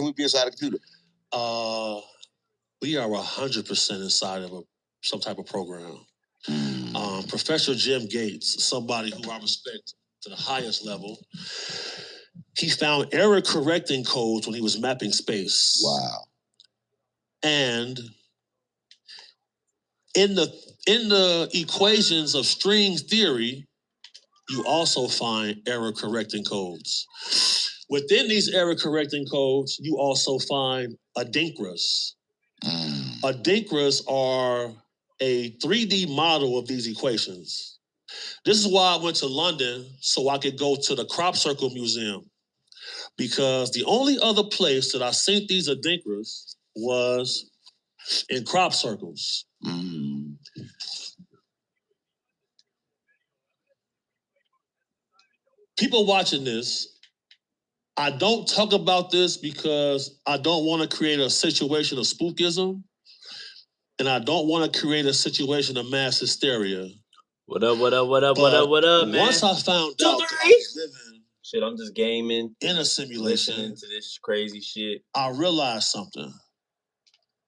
we be inside a computer? We are 100% inside of some type of program. Professor Jim Gates, somebody who I respect to the highest level, he found error correcting codes when he was mapping space. Wow. And in the equations of string theory, you also find error correcting codes. Within these error correcting codes, you also find adinkras. Adinkras are a 3D model of these equations. This is why I went to London, so I could go to the Crop Circle Museum, because the only other place that I seen these adinkras was in crop circles. People watching this, I don't talk about this because I don't want to create a situation of spookism, and I don't want to create a situation of mass hysteria. What up, man? Once I found out that I was living shit, I'm just gaming in a simulation, listening to this crazy shit, I realized something.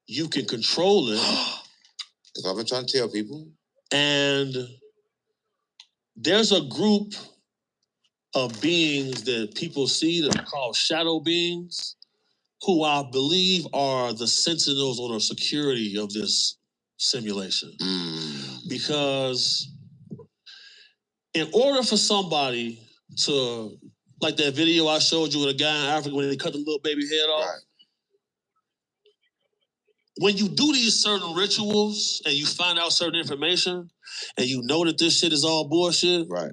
You can control it. That's what I've been trying to tell people. And there's a group of beings that people see that are called shadow beings, who I believe are the sentinels or the security of this simulation. Because in order for somebody to, like that video I showed you with a guy in Africa when they cut the little baby head off, Right. When you do these certain rituals and you find out certain information and you know that this shit is all bullshit, right?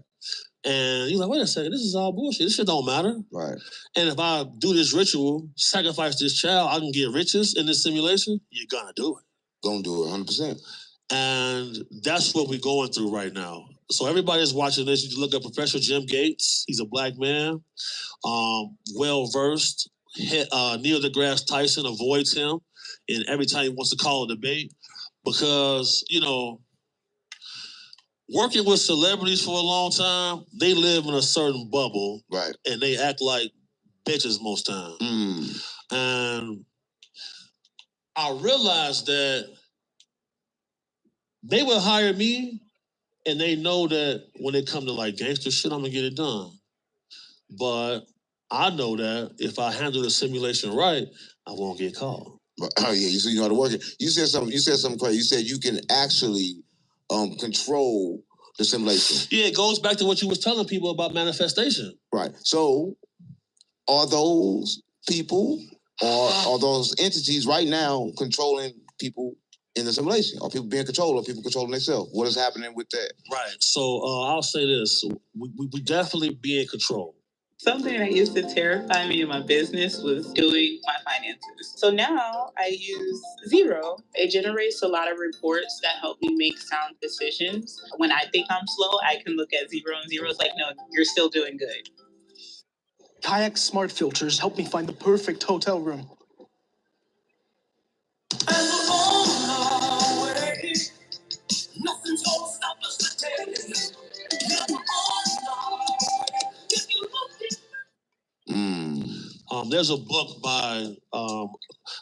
And you're like, wait a second, this is all bullshit. This shit don't matter. Right. And if I do this ritual, sacrifice this child, I can get riches in this simulation, you're gonna do it. Gonna do it 100%. And that's what we're going through right now. So everybody that's watching this, you can look up Professor Jim Gates. He's a black man, well-versed. Neil deGrasse Tyson avoids him, and every time he wants to call a debate, because, you know, working with celebrities for a long time, they live in a certain bubble, right? And they act like bitches most times. And I realized that they would hire me, and they know that when it comes to like gangster shit, I'm gonna get it done. But I know that if I handle the simulation right, I won't get caught. Oh yeah, you know how to work it. You said something crazy. You said you can actually control the simulation. Yeah, it goes back to what you was telling people about manifestation. Right. So are those people or are those entities right now controlling people in the simulation? Are people being controlled or people controlling themselves? What is happening with that? Right. So I'll say this. We definitely be in control. Something that used to terrify me in my business was doing my finances. So now I use Xero. It generates a lot of reports that help me make sound decisions. When I think I'm slow, I can look at Xero, and Xero's like, no, you're still doing good. Kayak Smart Filters help me find the perfect hotel room. There's a book by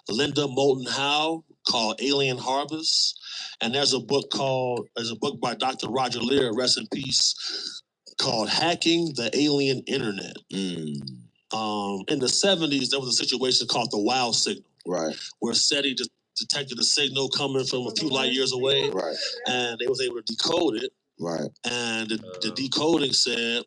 Linda Moulton Howe called Alien Harvest, and there's a book by Dr. Roger Lear, rest in peace, called Hacking the Alien Internet. In the 70s, there was a situation called the WOW signal, right, where SETI just detected a signal coming from a few light years away, right, and they was able to decode it, right, and the decoding said,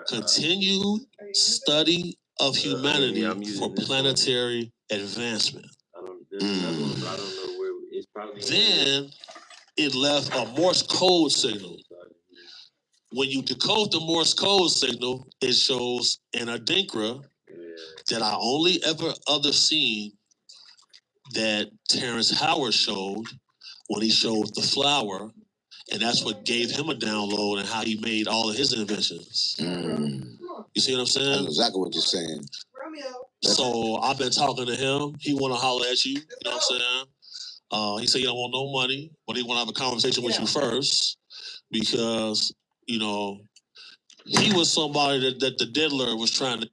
continued study of humanity for planetary advancement. I don't know where it's probably. Then it left a Morse code signal. When you decode the Morse code signal, it shows an adinkra that I only ever seen that Terrence Howard showed when he showed the flower, and that's what gave him a download and how he made all of his inventions. You see what I'm saying? I know exactly what you're saying. So I've been talking to him. He want to holler at you. You know what I'm saying? He said he don't want no money, but he want to have a conversation with you first, because, you know, he was somebody that the diddler was trying to